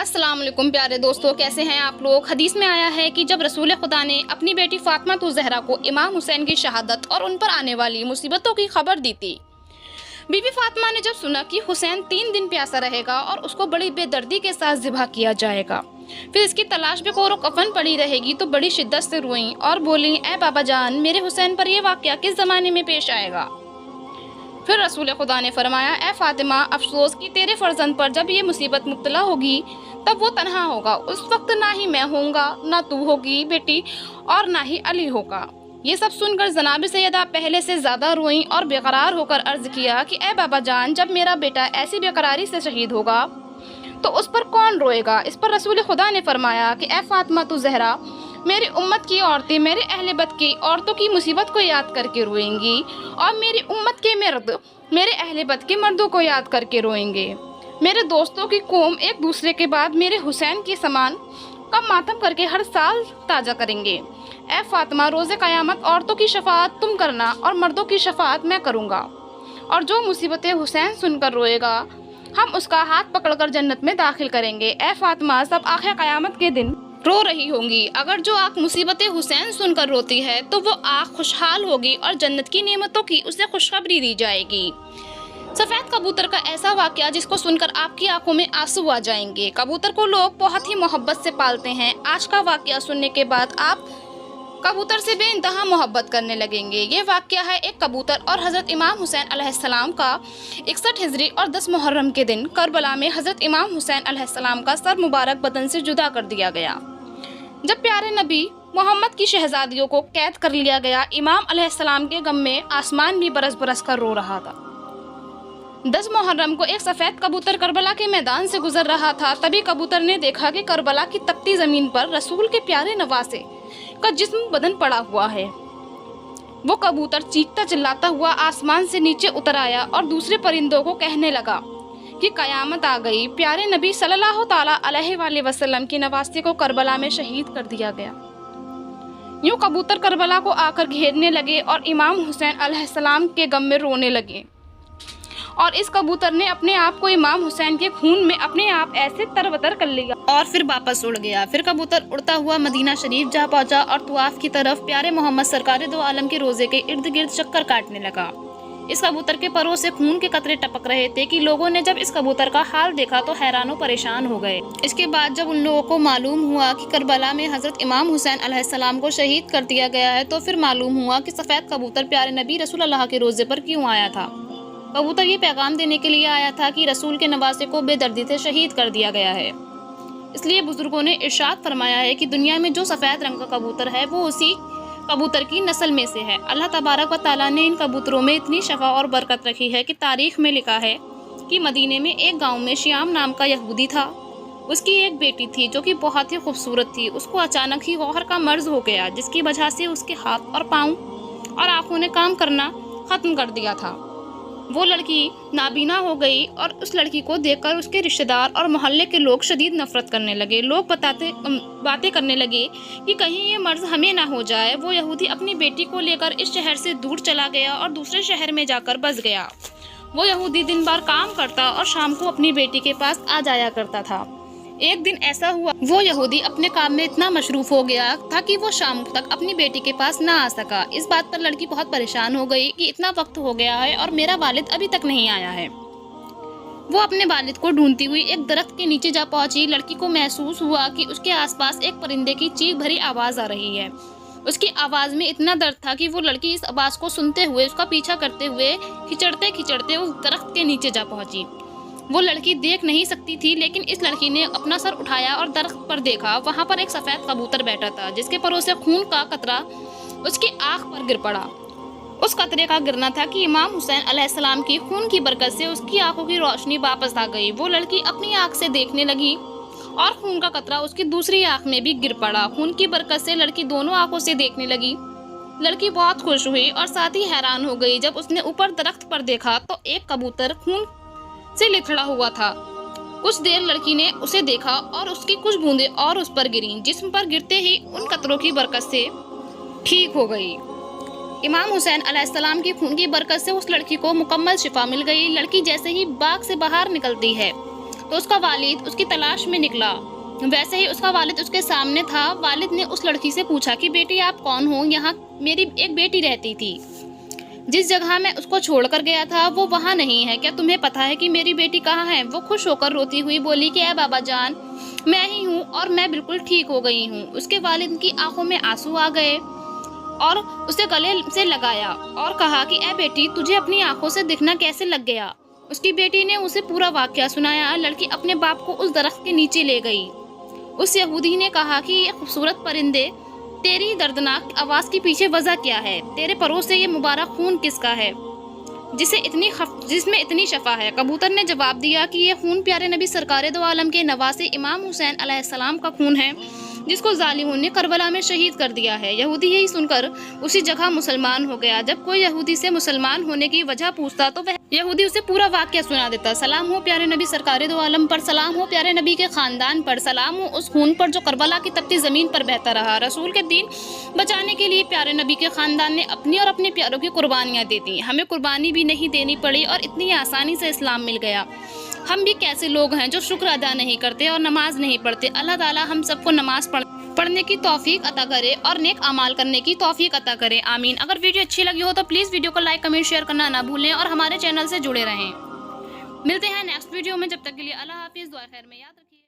अस्सलाम वालेकुम प्यारे दोस्तों, कैसे हैं आप लोग। हदीस में आया है कि जब रसूल खुदा ने अपनी बेटी फातिमा ज़हरा को इमाम हुसैन की शहादत और उन पर आने वाली मुसीबतों की खबर दी थी, बीबी फातिमा ने जब सुना कि हुसैन 3 दिन प्यासा रहेगा और उसको बड़ी बेदर्दी के साथ ज़िबा किया जाएगा, फिर इसकी तलाश में कोरो कफन पड़ी रहेगी, तो बड़ी शिद्दत से रोईं और बोली, ए बाबा जान, मेरे हुसैन पर यह वाक़या किस ज़माने में पेश आएगा। फिर रसूल खुदा ने फरमाया, ए फातिमा, अफसोस कि तेरे फर्जंद पर जब ये मुसीबत मुब्तला होगी तब वो तन्हा होगा। उस वक्त ना ही मैं होऊंगा, ना तू होगी बेटी, और ना ही अली होगा। ये सब सुनकर जनाब सैयदा पहले से ज़्यादा रोईं और बेकरार होकर अर्ज़ किया कि ए बाबा जान, जब मेरा बेटा ऐसी बेकरारी से शहीद होगा तो उस पर कौन रोएगा। इस पर रसूल खुदा ने फरमाया कि ए फातिमा ज़हरा, मेरी उम्मत की औरतें मेरे अहले बद की औरतों की मुसीबत को याद करके रोएंगी, और मेरी उम्मत के मर्द मेरे अहले बद के मर्दों को याद करके रोएंगे। मेरे दोस्तों की कौम एक दूसरे के बाद मेरे हुसैन की समान का मातम करके हर साल ताज़ा करेंगे। ए फातिमा, रोज़े क़यामत औरतों की शफाअत तुम करना और मर्दों की शफाअत मैं करूँगा, और जो मुसीबतें हुसैन सुनकर रोएगा हम उसका हाथ पकड़कर जन्नत में दाखिल करेंगे। ए फातिमा, सब आखिर क़यामत के दिन रो रही होंगी। अगर जो आँख मुसीबतें हुसैन सुनकर रोती है तो वो आँख खुशहाल होगी और जन्नत की नेमतों की उसे खुशखबरी दी जाएगी। सफ़ेद कबूतर का ऐसा वाक़या जिसको सुनकर आपकी आंखों में आंसू आ जाएंगे। कबूतर को लोग बहुत ही मोहब्बत से पालते हैं। आज का वाक़या सुनने के बाद आप कबूतर से बेइंतहा मोहब्बत करने लगेंगे। ये वाक़या है एक कबूतर और हज़रत इमाम हुसैन अलैहिस्सलाम का। 61 हिजरी और 10 मुहर्रम के दिन करबला में हज़रत इमाम हुसैन अलैहिस्सलाम का सर मुबारक बदन से जुदा कर दिया गया। जब प्यारे नबी मोहम्मद की शहजादियों को कैद कर लिया गया, इमाम अलैहिस्सलाम के गम में आसमान भी बरस बरस कर रो रहा था। 10 मुहर्रम को एक सफ़ेद कबूतर करबला के मैदान से गुजर रहा था। तभी कबूतर ने देखा कि करबला की तपती ज़मीन पर रसूल के प्यारे नवासे का जिस्म बदन पड़ा हुआ है। वो कबूतर चीखता चिल्लाता हुआ आसमान से नीचे उतर आया और दूसरे परिंदों को कहने लगा कि कयामत आ गई। प्यारे नबी सल्लल्लाहु ताला अलैहि वसल्लम की नवासे को करबला में शहीद कर दिया गया। यूं कबूतर करबला को आकर घेरने लगे और इमाम हुसैन अलैहिस्सलाम के गम में रोने लगे, और इस कबूतर ने अपने आप को इमाम हुसैन के खून में अपने आप ऐसे तरबतर कर लिया और फिर वापस उड़ गया। फिर कबूतर उड़ता हुआ मदीना शरीफ जा पहुंचा और तवाफ की तरफ प्यारे मोहम्मद सरकार दो आलम के रोजे के इर्द गिर्द चक्कर काटने लगा। इस कबूतर के परों से खून के कतरे टपक रहे थे कि लोगों ने जब इस कबूतर का हाल देखा तो हैरान परेशान हो गए। इसके बाद जब उन लोगों को मालूम हुआ कि करबला में हज़रत इमाम हुसैन अलैहिस्सलाम को शहीद कर दिया गया है, तो फिर मालूम हुआ कि सफ़ेद कबूतर प्यारे नबी रसूल अल्लाह के रोज़े पर क्यों आया था। कबूतर ये पैगाम देने के लिए आया था कि रसूल के नवासे को बेदर्दी से शहीद कर दिया गया है। इसलिए बुजुर्गों ने इरशाद फरमाया है कि दुनिया में जो सफ़ेद रंग का कबूतर है वो उसी कबूतर की नस्ल में से है। अल्लाह तबारक व तआला ने इन कबूतरों में इतनी शफा और बरकत रखी है कि तारीख में लिखा है कि मदीने में एक गांव में श्याम नाम का यहूदी था। उसकी एक बेटी थी जो कि बहुत ही खूबसूरत थी। उसको अचानक ही गौहर का मर्ज हो गया, जिसकी वजह से उसके हाथ और पाँव और आँखों ने काम करना ख़त्म कर दिया था। वो लड़की नाबीना हो गई और उस लड़की को देखकर उसके रिश्तेदार और मोहल्ले के लोग शदीद नफरत करने लगे। लोग बातें करने लगे कि कहीं ये मर्ज हमें ना हो जाए। वो यहूदी अपनी बेटी को लेकर इस शहर से दूर चला गया और दूसरे शहर में जाकर बस गया। वो यहूदी दिन भर काम करता और शाम को अपनी बेटी के पास आ जाया करता था। एक दिन ऐसा हुआ, वो यहूदी अपने काम में इतना मशरूफ हो गया था कि वो शाम तक अपनी बेटी के पास ना आ सका। इस बात पर लड़की बहुत परेशान हो गई कि इतना वक्त हो गया है और मेरा वालिद अभी तक नहीं आया है। वो अपने वालिद को ढूंढती हुई एक दरख्त के नीचे जा पहुंची। लड़की को महसूस हुआ कि उसके आसपास एक परिंदे की चीख भरी आवाज़ आ रही है। उसकी आवाज़ में इतना दर्द था कि वो लड़की इस आवाज़ को सुनते हुए उसका पीछा करते हुए खिचड़ते खिचड़ते उस दरख्त के नीचे जा पहुंची। वो लड़की देख नहीं सकती थी, लेकिन इस लड़की ने अपना सर उठाया और दरख्त पर देखा। वहाँ पर एक सफ़ेद कबूतर बैठा था, जिसके परों से खून का कतरा उसकी आँख पर गिर पड़ा। उस कतरे का गिरना था कि इमाम हुसैन अलैहिस्सलाम की खून की बरकत से उसकी आंखों की रोशनी वापस आ गई। वो लड़की अपनी आँख से देखने लगी और खून का कतरा उसकी दूसरी आँख में भी गिर पड़ा। खून की बरकत से लड़की दोनों आँखों से देखने लगी। लड़की बहुत खुश हुई और साथ ही हैरान हो गई जब उसने ऊपर दरख्त पर देखा तो एक कबूतर खून से लिथड़ा हुआ था। कुछ देर लड़की ने उसे देखा और उसकी कुछ बूंदें और उस पर गिरी। जिस्म पर गिरते ही उन कतरों की बरकत से ठीक हो गई। इमाम हुसैन अलैहिस्सलाम की खून की बरकत से उस लड़की को मुकम्मल शिफा मिल गई। लड़की जैसे ही बाग से बाहर निकलती है تو اس کا والد اس کی تلاش میں نکلا۔ ویسے ہی اس کا والد اس کے سامنے تھا۔ والد نے اس لڑکی سے پوچھا کہ بیٹی آپ کون ہو؟ یہاں میری ایک بیٹی رہتی تھی، جس جگہ میں اس کو چھوڑ کر گیا تھا وہ وہاں نہیں ہے، کیا تمہیں پتا ہے کہ میری بیٹی کہاں ہے؟ وہ خوش ہو کر روتی ہوئی بولی کہ اے بابا جان، میں ہی ہوں اور میں بالکل ٹھیک ہو گئی ہوں۔ اس کے والد کی آنکھوں میں آنسو آ گئے اور اسے گلے سے لگایا اور کہا کہ اے بیٹی، تجھے اپنی آنکھوں سے دکھنا کیسے لگ گیا؟ اس کی بیٹی نے اسے پورا واقعہ سنایا۔ لڑکی اپنے باپ کو اس درخت کے نیچے لے گئی۔ اس یہودی نے کہا کہ یہ خوبصورت پرندے، تیری دردناک آواز کے پیچھے وجہ کیا ہے؟ تیرے پروں سے یہ مبارک خون کس کا ہے جس میں اتنی شفا ہے؟ کبوتر نے جواب دیا کہ یہ خون پیارے نبی سرکار دو عالم کے نواسے امام حسین علیہ السلام کا خون ہے، جس کو ظالموں نے کربلا میں شہید کر دیا ہے۔ یہودی یہی سن کر اسی جگہ مسلمان ہو گیا۔ جب کوئی یہودی سے مسلمان ہونے کی وجہ پوچھتا تو وہ یہودی اسے پورا واقعہ سنا دیتا۔ سلام ہو پیارے نبی سرکار دو عالم پر، سلام ہو پیارے نبی کے خاندان پر، سلام ہو اس خون پر جو کربلا کی تپتی زمین پر بہتا رہا۔ رسول کے دین بچانے کے لیے پیارے نبی کے خاندان نے اپنی اور اپنے پیاروں کی قربانیاں دی تھیں۔ ہمیں قربانی بھی نہیں دینی پڑی اور اتنی آسانی سے اسلام مل گیا۔ ہم بھی کیسے لوگ ہیں جو شکر ادا نہیں کرتے اور نماز نہیں پڑھتے۔ اللہ تعالیٰ ہم سب کو نماز پڑھنے کی توفیق عطا کرے اور نیک اعمال کرنے کی توفیق عطا کرے، آمین۔ اگر ویڈیو اچھی لگی ہو تو پلیز ویڈیو کو لائک، کمنٹ، شیئر کرنا نہ بھولیں اور ہمارے چینل سے جڑے رہیں۔ ملتے ہیں نیکسٹ ویڈیو میں، جب تک کے لیے اللہ حافظ، دعا خیر میں یاد رکھیں۔